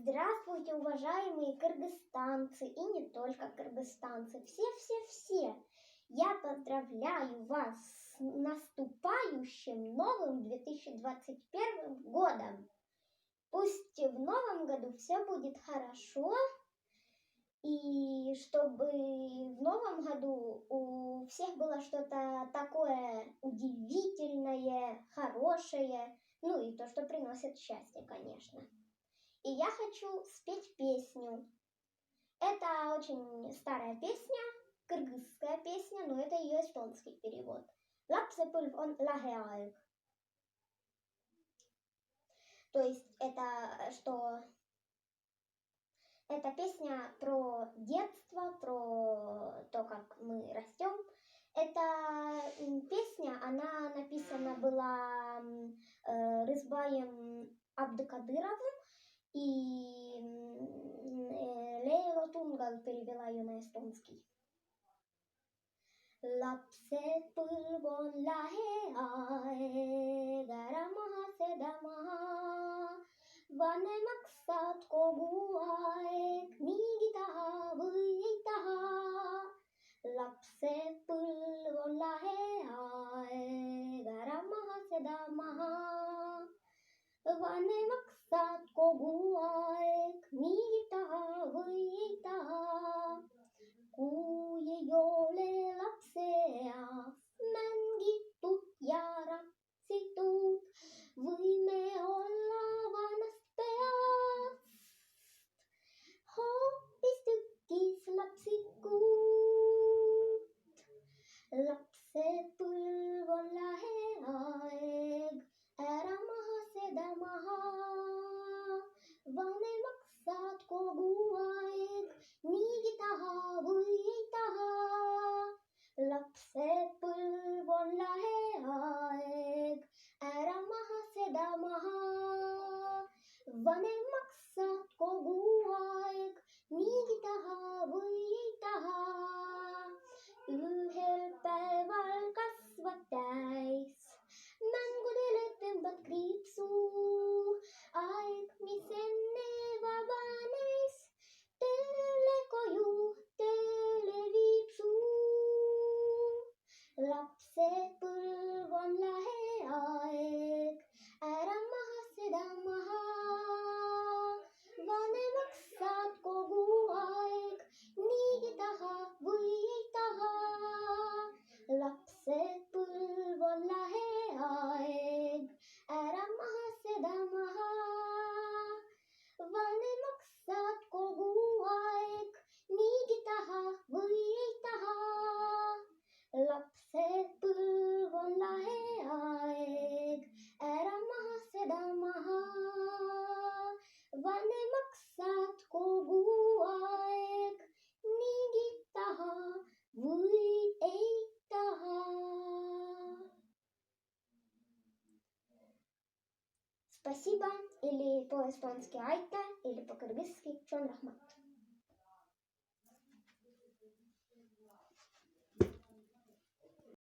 Здравствуйте, уважаемые кыргызстанцы и не только кыргызстанцы, все. Я поздравляю вас с наступающим новым 2021 годом. Пусть в новом году все будет хорошо, и чтобы в новом году у всех было что-то такое удивительное, хорошее, ну и то, что приносит счастье, конечно. И я хочу спеть песню. Это очень старая песня, кыргызская песня, но это ее эстонский перевод. Lapsepõlv on lähiaeg. То есть это песня про детство, про то, как мы растем. Эта песня, она написана была Рызбаем Абдыкадыровым, и Лейла Тунгал перевела ее на эстонский. Lapsepõlv on lähiaeg, ära maha seda maha. Vanemaks saad kogu aeg, niigi taha või ei taha. Lapsepõlv on lähiaeg, ära maha seda maha. Vanemaks saad kogu aeg, niigi taha või ei taha. Kui ei ole lapseeas mängitud ja rapsitud, võime olla vanast peast hoopistükkis lapsikud. Lapsepõlv on lähiaeg, ära maha seda maha. Vanemaks saad kogu aeg, niigi taha või ei taha. Lapsepõlv on lähiaeg, ära maha seda maha. Vanemaks saad kogu aeg, niigi taha või ei taha. Ühel päeval kasvad täis, mängudele tõmbad kriipsu. Aeg, mis enne vabanes, tööle koju, tööle viib su. Lapsepõlv on lähiaeg, ära maha seda maha. Vanemaks saad kogu aeg, niigi taha või ei taha. Lapsepõlv on lähiaeg, ära maha seda maha. Vanemaks saad kogu aeg, niigi taha või ei taha. Lapsepõlv on lähiaeg, ära maha seda maha. Vanemaks saad kogu aeg, niigi taha või ei taha. Спасибо, или по-эстонски айта, или по-кыргызски чон рахмат.